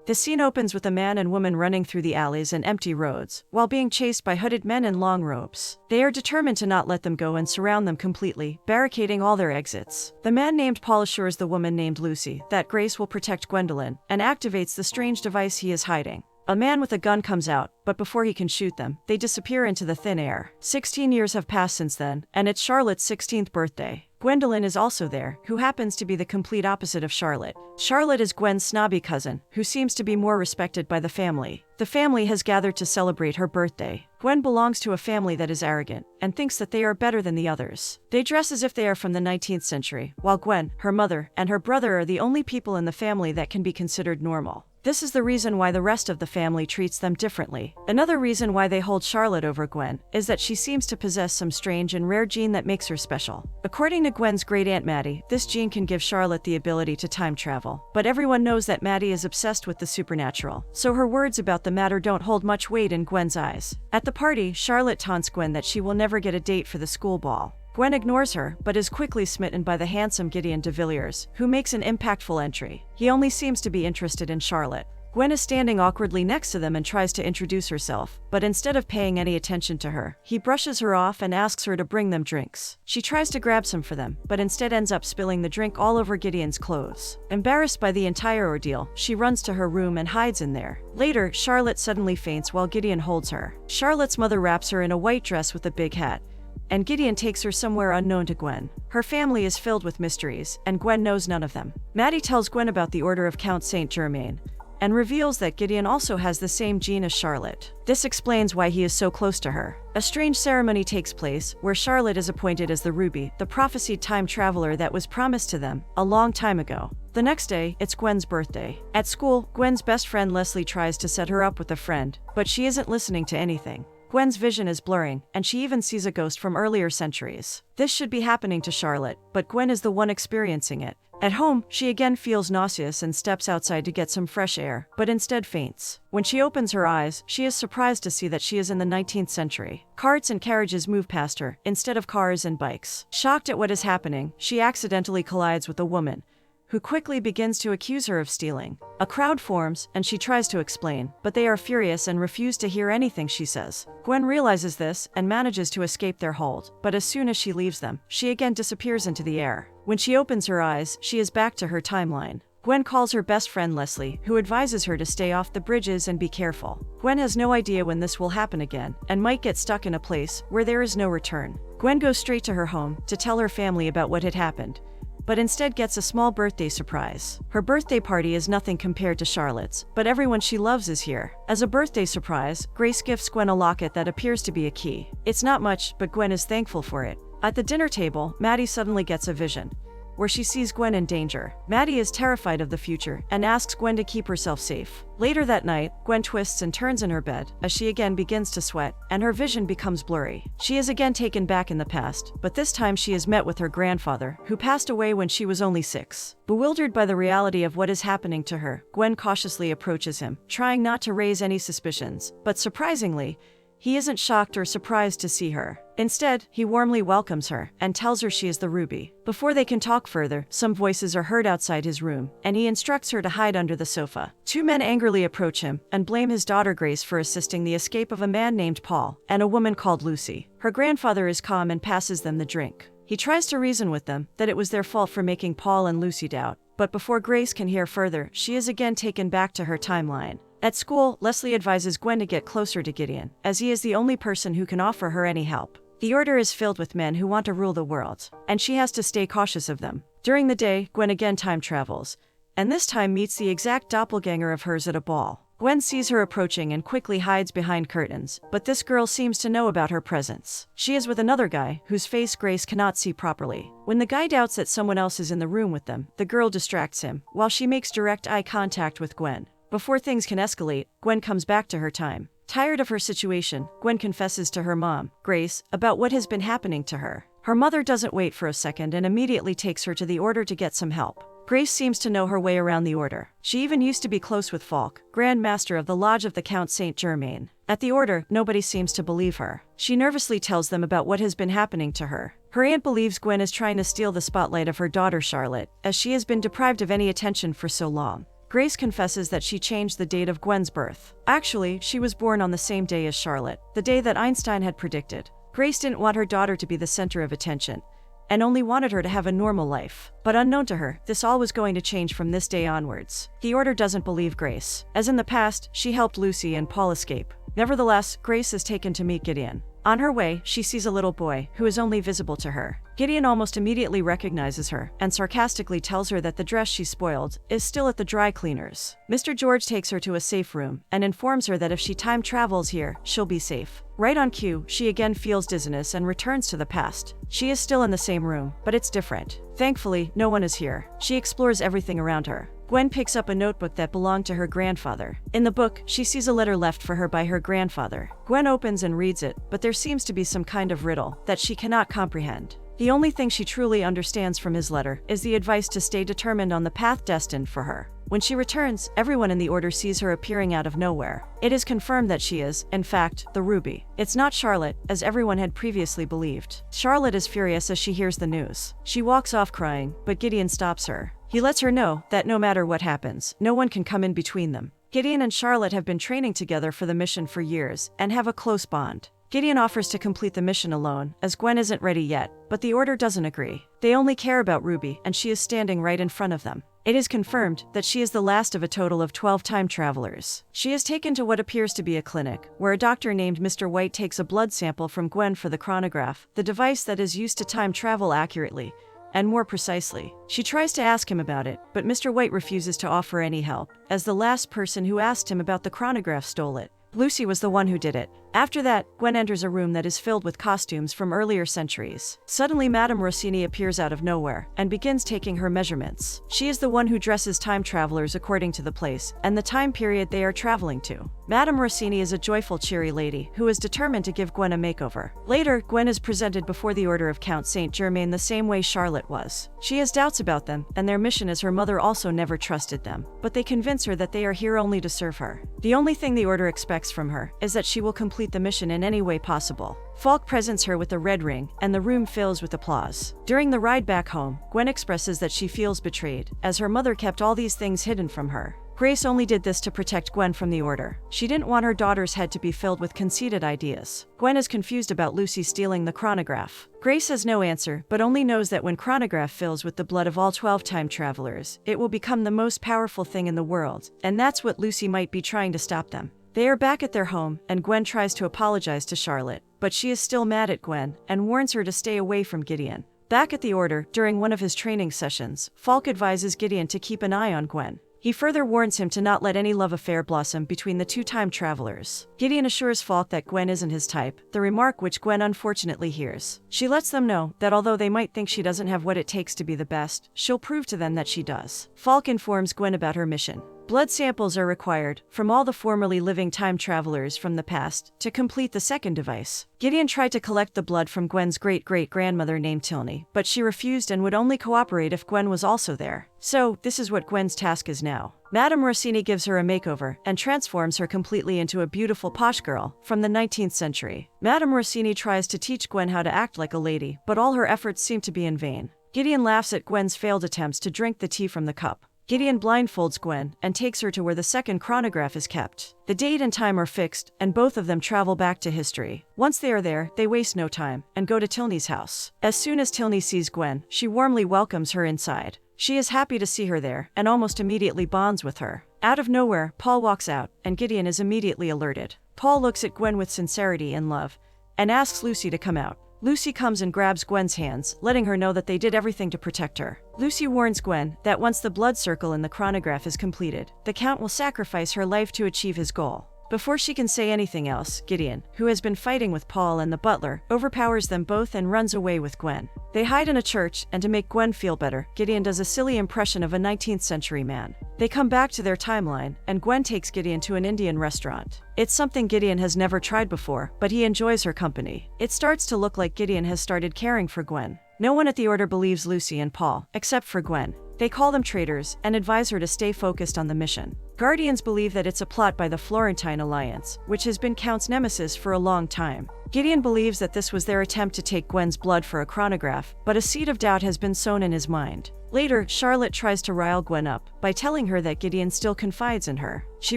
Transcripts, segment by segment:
The scene opens with a man and woman running through the alleys and empty roads, while being chased by hooded men in long robes. They are determined to not let them go and surround them completely, barricading all their exits. The man named Paul assures the woman named Lucy that Grace will protect Gwendolyn, and activates the strange device he is hiding. A man with a gun comes out, but before he can shoot them, they disappear into the thin air. 16 years have passed since then, and it's Charlotte's 16th birthday. Gwendolyn is also there, who happens to be the complete opposite of Charlotte. Charlotte is Gwen's snobby cousin, who seems to be more respected by the family. The family has gathered to celebrate her birthday. Gwen belongs to a family that is arrogant, and thinks that they are better than the others. They dress as if they are from the 19th century, while Gwen, her mother, and her brother are the only people in the family that can be considered normal. This is the reason why the rest of the family treats them differently. Another reason why they hold Charlotte over Gwen is that she seems to possess some strange and rare gene that makes her special. According to Gwen's great-aunt Maddie, this gene can give Charlotte the ability to time travel. But everyone knows that Maddie is obsessed with the supernatural, so her words about the matter don't hold much weight in Gwen's eyes. At the party, Charlotte taunts Gwen that she will never get a date for the school ball. Gwen ignores her, but is quickly smitten by the handsome Gideon de Villiers, who makes an impactful entry. He only seems to be interested in Charlotte. Gwen is standing awkwardly next to them and tries to introduce herself, but instead of paying any attention to her, he brushes her off and asks her to bring them drinks. She tries to grab some for them, but instead ends up spilling the drink all over Gideon's clothes. Embarrassed by the entire ordeal, she runs to her room and hides in there. Later, Charlotte suddenly faints while Gideon holds her. Charlotte's mother wraps her in a white dress with a big hat, and Gideon takes her somewhere unknown to Gwen. Her family is filled with mysteries, and Gwen knows none of them. Maddie tells Gwen about the order of Count Saint Germain, and reveals that Gideon also has the same gene as Charlotte. This explains why he is so close to her. A strange ceremony takes place, where Charlotte is appointed as the Ruby, the prophesied time traveler that was promised to them a long time ago. The next day, it's Gwen's birthday. At school, Gwen's best friend Leslie tries to set her up with a friend, but she isn't listening to anything. Gwen's vision is blurring, and she even sees a ghost from earlier centuries. This should be happening to Charlotte, but Gwen is the one experiencing it. At home, she again feels nauseous and steps outside to get some fresh air, but instead faints. When she opens her eyes, she is surprised to see that she is in the 19th century. Carts and carriages move past her, instead of cars and bikes. Shocked at what is happening, she accidentally collides with a woman, who quickly begins to accuse her of stealing. A crowd forms, and she tries to explain, but they are furious and refuse to hear anything she says. Gwen realizes this and manages to escape their hold, but as soon as she leaves them, she again disappears into the air. When she opens her eyes, she is back to her timeline. Gwen calls her best friend Leslie, who advises her to stay off the bridges and be careful. Gwen has no idea when this will happen again, and might get stuck in a place where there is no return. Gwen goes straight to her home to tell her family about what had happened, but instead gets a small birthday surprise. Her birthday party is nothing compared to Charlotte's, but everyone she loves is here. As a birthday surprise, Grace gifts Gwen a locket that appears to be a key. It's not much, but Gwen is thankful for it. At the dinner table, Maddie suddenly gets a vision, where she sees Gwen in danger. Maddie is terrified of the future and asks Gwen to keep herself safe. Later that night, Gwen twists and turns in her bed as she again begins to sweat, and her vision becomes blurry. She is again taken back in the past, but this time she is met with her grandfather, who passed away when she was only 6. Bewildered by the reality of what is happening to her, Gwen cautiously approaches him, trying not to raise any suspicions, but surprisingly, he isn't shocked or surprised to see her. Instead, he warmly welcomes her and tells her she is the Ruby. Before they can talk further, some voices are heard outside his room, and he instructs her to hide under the sofa. 2 men angrily approach him and blame his daughter Grace for assisting the escape of a man named Paul and a woman called Lucy. Her grandfather is calm and passes them the drink. He tries to reason with them that it was their fault for making Paul and Lucy doubt, but before Grace can hear further, she is again taken back to her timeline. At school, Leslie advises Gwen to get closer to Gideon, as he is the only person who can offer her any help. The order is filled with men who want to rule the world, and she has to stay cautious of them. During the day, Gwen again time travels, and this time meets the exact doppelganger of hers at a ball. Gwen sees her approaching and quickly hides behind curtains, but this girl seems to know about her presence. She is with another guy, whose face Grace cannot see properly. When the guy doubts that someone else is in the room with them, the girl distracts him, while she makes direct eye contact with Gwen. Before things can escalate, Gwen comes back to her time. Tired of her situation, Gwen confesses to her mom, Grace, about what has been happening to her. Her mother doesn't wait for a second and immediately takes her to the order to get some help. Grace seems to know her way around the order. She even used to be close with Falk, Grand Master of the Lodge of the Count Saint Germain. At the order, nobody seems to believe her. She nervously tells them about what has been happening to her. Her aunt believes Gwen is trying to steal the spotlight of her daughter Charlotte, as she has been deprived of any attention for so long. Grace confesses that she changed the date of Gwen's birth. Actually, she was born on the same day as Charlotte, the day that Einstein had predicted. Grace didn't want her daughter to be the center of attention, and only wanted her to have a normal life. But unknown to her, this all was going to change from this day onwards. The Order doesn't believe Grace. As in the past, she helped Lucy and Paul escape. Nevertheless, Grace is taken to meet Gideon. On her way, she sees a little boy, who is only visible to her. Gideon almost immediately recognizes her, and sarcastically tells her that the dress she spoiled is still at the dry cleaners. Mr. George takes her to a safe room, and informs her that if she time travels here, she'll be safe. Right on cue, she again feels dizziness and returns to the past. She is still in the same room, but it's different. Thankfully, no one is here. She explores everything around her. Gwen picks up a notebook that belonged to her grandfather. In the book, she sees a letter left for her by her grandfather. Gwen opens and reads it, but there seems to be some kind of riddle that she cannot comprehend. The only thing she truly understands from his letter is the advice to stay determined on the path destined for her. When she returns, everyone in the Order sees her appearing out of nowhere. It is confirmed that she is, in fact, the Ruby. It's not Charlotte, as everyone had previously believed. Charlotte is furious as she hears the news. She walks off crying, but Gideon stops her. He lets her know that no matter what happens, no one can come in between them. Gideon and Charlotte have been training together for the mission for years and have a close bond. Gideon offers to complete the mission alone, as Gwen isn't ready yet, but the Order doesn't agree. They only care about Ruby, and she is standing right in front of them. It is confirmed that she is the last of a total of 12 time travelers. She is taken to what appears to be a clinic, where a doctor named Mr. White takes a blood sample from Gwen for the chronograph, the device that is used to time travel accurately, and more precisely. She tries to ask him about it, but Mr. White refuses to offer any help, as the last person who asked him about the chronograph stole it. Lucy was the one who did it. After that, Gwen enters a room that is filled with costumes from earlier centuries. Suddenly, Madame Rossini appears out of nowhere and begins taking her measurements. She is the one who dresses time travelers according to the place and the time period they are traveling to. Madame Rossini is a joyful, cheery lady who is determined to give Gwen a makeover. Later, Gwen is presented before the Order of Count Saint Germain the same way Charlotte was. She has doubts about them and their mission, as her mother also never trusted them, but they convince her that they are here only to serve her. The only thing the Order expects from her is that she will complete the mission in any way possible. Falk presents her with a red ring, and the room fills with applause. During the ride back home, Gwen expresses that she feels betrayed, as her mother kept all these things hidden from her. Grace only did this to protect Gwen from the Order. She didn't want her daughter's head to be filled with conceited ideas. Gwen is confused about Lucy stealing the chronograph. Grace has no answer, but only knows that when chronograph fills with the blood of all 12 time travelers, it will become the most powerful thing in the world, and that's what Lucy might be trying to stop them. They are back at their home, and Gwen tries to apologize to Charlotte, but she is still mad at Gwen and warns her to stay away from Gideon. Back at the Order, during one of his training sessions, Falk advises Gideon to keep an eye on Gwen. He further warns him to not let any love affair blossom between the two time travelers. Gideon assures Falk that Gwen isn't his type, the remark which Gwen unfortunately hears. She lets them know that although they might think she doesn't have what it takes to be the best, she'll prove to them that she does. Falk informs Gwen about her mission. Blood samples are required from all the formerly living time travelers from the past to complete the second device. Gideon tried to collect the blood from Gwen's great-great-grandmother named Tilney, but she refused and would only cooperate if Gwen was also there. So, this is what Gwen's task is now. Madame Rossini gives her a makeover and transforms her completely into a beautiful posh girl from the 19th century. Madame Rossini tries to teach Gwen how to act like a lady, but all her efforts seem to be in vain. Gideon laughs at Gwen's failed attempts to drink the tea from the cup. Gideon blindfolds Gwen and takes her to where the second chronograph is kept. The date and time are fixed, and both of them travel back to history. Once they are there, they waste no time and go to Tilney's house. As soon as Tilney sees Gwen, she warmly welcomes her inside. She is happy to see her there and almost immediately bonds with her. Out of nowhere, Paul walks out, and Gideon is immediately alerted. Paul looks at Gwen with sincerity and love and asks Lucy to come out. Lucy comes and grabs Gwen's hands, letting her know that they did everything to protect her. Lucy warns Gwen that once the blood circle in the chronograph is completed, the Count will sacrifice her life to achieve his goal. Before she can say anything else, Gideon, who has been fighting with Paul and the butler, overpowers them both and runs away with Gwen. They hide in a church, and to make Gwen feel better, Gideon does a silly impression of a 19th century man. They come back to their timeline, and Gwen takes Gideon to an Indian restaurant. It's something Gideon has never tried before, but he enjoys her company. It starts to look like Gideon has started caring for Gwen. No one at the Order believes Lucy and Paul, except for Gwen. They call them traitors and advise her to stay focused on the mission. Guardians believe that it's a plot by the Florentine Alliance, which has been Count's nemesis for a long time. Gideon believes that this was their attempt to take Gwen's blood for a chronograph, but a seed of doubt has been sown in his mind. Later, Charlotte tries to rile Gwen up by telling her that Gideon still confides in her. She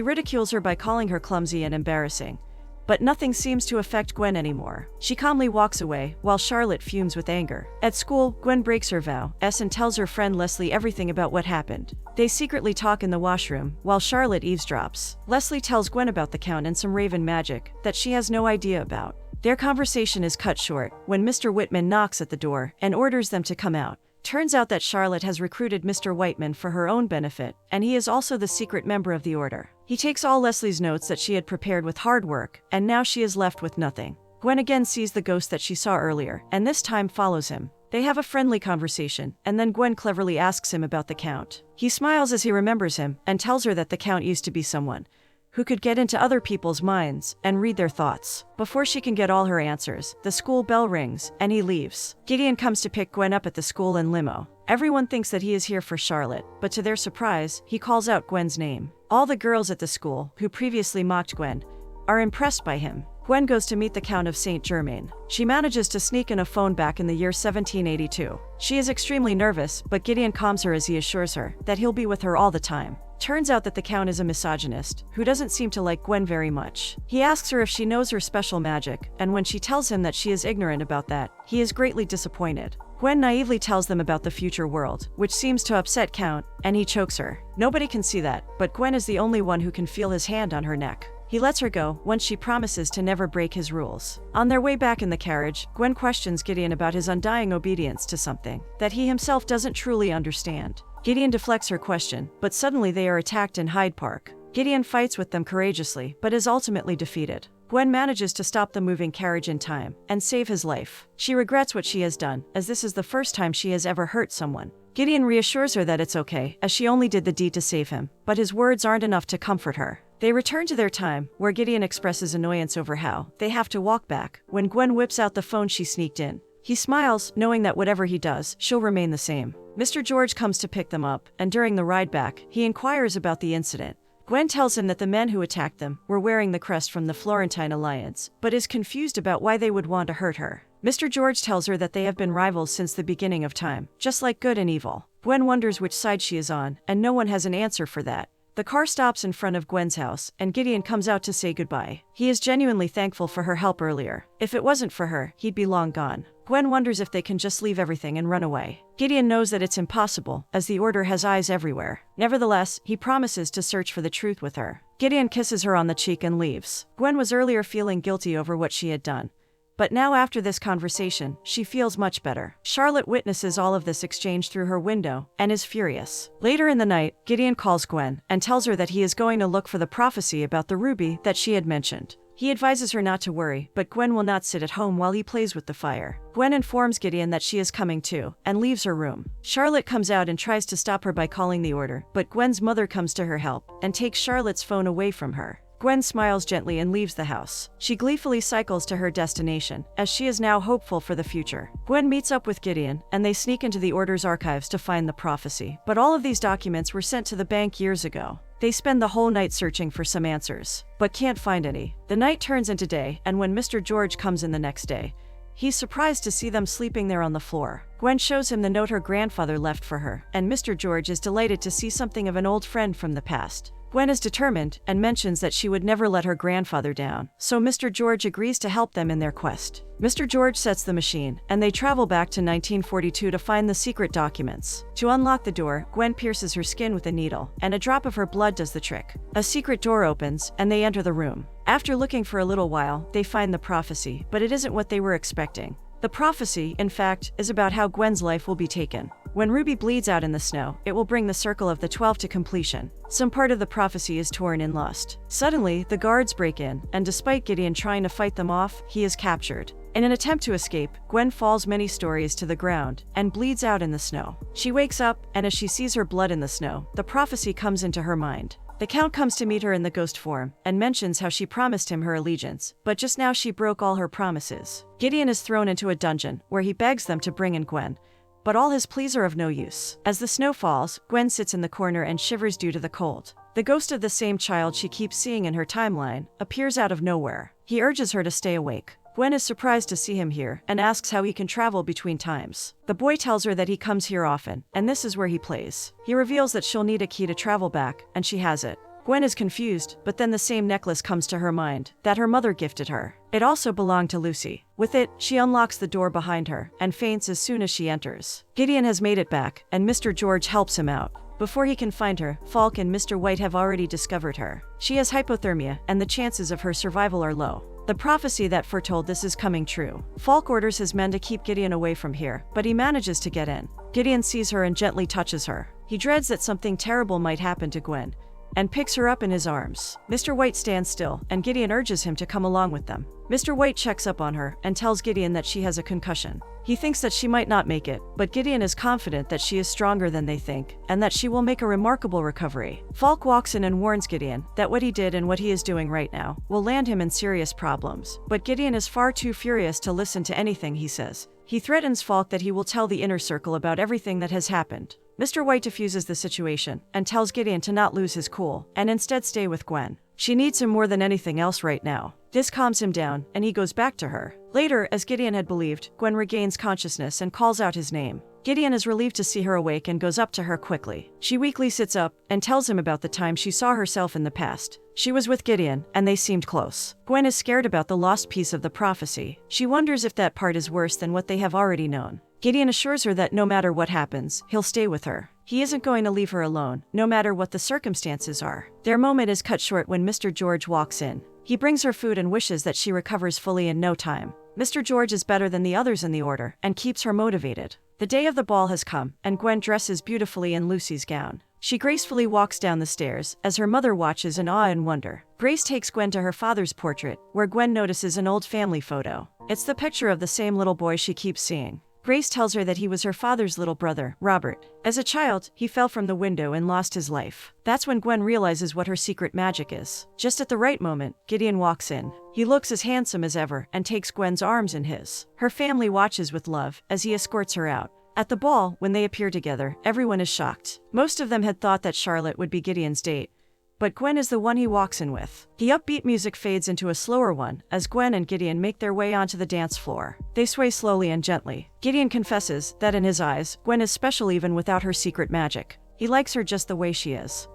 ridicules her by calling her clumsy and embarrassing. But nothing seems to affect Gwen anymore. She calmly walks away, while Charlotte fumes with anger. At school, Gwen breaks her vow and tells her friend Leslie everything about what happened. They secretly talk in the washroom, while Charlotte eavesdrops. Leslie tells Gwen about the Count and some Raven magic that she has no idea about. Their conversation is cut short when Mr. Whitman knocks at the door and orders them to come out. Turns out that Charlotte has recruited Mr. Whiteman for her own benefit, and he is also the secret member of the Order. He takes all Leslie's notes that she had prepared with hard work, and now she is left with nothing. Gwen again sees the ghost that she saw earlier, and this time follows him. They have a friendly conversation, and then Gwen cleverly asks him about the Count. He smiles as he remembers him, and tells her that the Count used to be someone who could get into other people's minds and read their thoughts. Before she can get all her answers, the school bell rings, and he leaves. Gideon comes to pick Gwen up at the school in limo. Everyone thinks that he is here for Charlotte, but to their surprise, he calls out Gwen's name. All the girls at the school, who previously mocked Gwen, are impressed by him. Gwen goes to meet the Count of Saint Germain. She manages to sneak in a phone back in the year 1782. She is extremely nervous, but Gideon calms her as he assures her that he'll be with her all the time. Turns out that the Count is a misogynist who doesn't seem to like Gwen very much. He asks her if she knows her special magic, and when she tells him that she is ignorant about that, he is greatly disappointed. Gwen naively tells them about the future world, which seems to upset Count, and he chokes her. Nobody can see that, but Gwen is the only one who can feel his hand on her neck. He lets her go once she promises to never break his rules. On their way back in the carriage, Gwen questions Gideon about his undying obedience to something that he himself doesn't truly understand. Gideon deflects her question, but suddenly they are attacked in Hyde Park. Gideon fights with them courageously, but is ultimately defeated. Gwen manages to stop the moving carriage in time and save his life. She regrets what she has done, as this is the first time she has ever hurt someone. Gideon reassures her that it's okay, as she only did the deed to save him, but his words aren't enough to comfort her. They return to their time, where Gideon expresses annoyance over how they have to walk back, when Gwen whips out the phone she sneaked in. He smiles, knowing that whatever he does, she'll remain the same. Mr. George comes to pick them up, and during the ride back, he inquires about the incident. Gwen tells him that the men who attacked them were wearing the crest from the Florentine Alliance, but is confused about why they would want to hurt her. Mr. George tells her that they have been rivals since the beginning of time, just like good and evil. Gwen wonders which side she is on, and no one has an answer for that. The car stops in front of Gwen's house, and Gideon comes out to say goodbye. He is genuinely thankful for her help earlier. If it wasn't for her, he'd be long gone. Gwen wonders if they can just leave everything and run away. Gideon knows that it's impossible, as the Order has eyes everywhere. Nevertheless, he promises to search for the truth with her. Gideon kisses her on the cheek and leaves. Gwen was earlier feeling guilty over what she had done, but now after this conversation, she feels much better. Charlotte witnesses all of this exchange through her window and is furious. Later in the night, Gideon calls Gwen and tells her that he is going to look for the prophecy about the ruby that she had mentioned. He advises her not to worry, but Gwen will not sit at home while he plays with the fire. Gwen informs Gideon that she is coming too, and leaves her room. Charlotte comes out and tries to stop her by calling the Order, but Gwen's mother comes to her help and takes Charlotte's phone away from her. Gwen smiles gently and leaves the house. She gleefully cycles to her destination, as she is now hopeful for the future. Gwen meets up with Gideon, and they sneak into the Order's archives to find the prophecy. But all of these documents were sent to the bank years ago. They spend the whole night searching for some answers, but can't find any. The night turns into day, and when Mr. George comes in the next day, he's surprised to see them sleeping there on the floor. Gwen shows him the note her grandfather left for her, and Mr. George is delighted to see something of an old friend from the past. Gwen is determined and mentions that she would never let her grandfather down, so Mr. George agrees to help them in their quest. Mr. George sets the machine, and they travel back to 1942 to find the secret documents. To unlock the door, Gwen pierces her skin with a needle, and a drop of her blood does the trick. A secret door opens, and they enter the room. After looking for a little while, they find the prophecy, but it isn't what they were expecting. The prophecy, in fact, is about how Gwen's life will be taken. When Ruby bleeds out in the snow, it will bring the Circle of the 12 to completion. Some part of the prophecy is torn in lust. Suddenly, the guards break in, and despite Gideon trying to fight them off, he is captured. In an attempt to escape, Gwen falls many stories to the ground and bleeds out in the snow. She wakes up, and as she sees her blood in the snow, the prophecy comes into her mind. The Count comes to meet her in the ghost form and mentions how she promised him her allegiance, but just now she broke all her promises. Gideon is thrown into a dungeon, where he begs them to bring in Gwen, but all his pleas are of no use. As the snow falls, Gwen sits in the corner and shivers due to the cold. The ghost of the same child she keeps seeing in her timeline appears out of nowhere. He urges her to stay awake. Gwen is surprised to see him here and asks how he can travel between times. The boy tells her that he comes here often, and this is where he plays. He reveals that she'll need a key to travel back, and she has it. Gwen is confused, but then the same necklace comes to her mind that her mother gifted her. It also belonged to Lucy. With it, she unlocks the door behind her and faints as soon as she enters. Gideon has made it back, and Mr. George helps him out. Before he can find her, Falk and Mr. White have already discovered her. She has hypothermia, and the chances of her survival are low. The prophecy that foretold this is coming true. Falk orders his men to keep Gideon away from here, but he manages to get in. Gideon sees her and gently touches her. He dreads that something terrible might happen to Gwen, and picks her up in his arms. Mr. White stands still, and Gideon urges him to come along with them. Mr. White checks up on her and tells Gideon that she has a concussion. He thinks that she might not make it, but Gideon is confident that she is stronger than they think, and that she will make a remarkable recovery. Falk walks in and warns Gideon that what he did and what he is doing right now will land him in serious problems. But Gideon is far too furious to listen to anything he says. He threatens Falk that he will tell the inner circle about everything that has happened. Mr. White diffuses the situation and tells Gideon to not lose his cool and instead stay with Gwen. She needs him more than anything else right now. This calms him down, and he goes back to her. Later, as Gideon had believed, Gwen regains consciousness and calls out his name. Gideon is relieved to see her awake and goes up to her quickly. She weakly sits up and tells him about the time she saw herself in the past. She was with Gideon, and they seemed close. Gwen is scared about the lost piece of the prophecy. She wonders if that part is worse than what they have already known. Gideon assures her that no matter what happens, he'll stay with her. He isn't going to leave her alone, no matter what the circumstances are. Their moment is cut short when Mr. George walks in. He brings her food and wishes that she recovers fully in no time. Mr. George is better than the others in the order and keeps her motivated. The day of the ball has come, and Gwen dresses beautifully in Lucy's gown. She gracefully walks down the stairs as her mother watches in awe and wonder. Grace takes Gwen to her father's portrait, where Gwen notices an old family photo. It's the picture of the same little boy she keeps seeing. Grace tells her that he was her father's little brother, Robert. As a child, he fell from the window and lost his life. That's when Gwen realizes what her secret magic is. Just at the right moment, Gideon walks in. He looks as handsome as ever and takes Gwen's arms in his. Her family watches with love as he escorts her out. At the ball, when they appear together, everyone is shocked. Most of them had thought that Charlotte would be Gideon's date, but Gwen is the one he walks in with. The upbeat music fades into a slower one as Gwen and Gideon make their way onto the dance floor. They sway slowly and gently. Gideon confesses that in his eyes, Gwen is special even without her secret magic. He likes her just the way she is.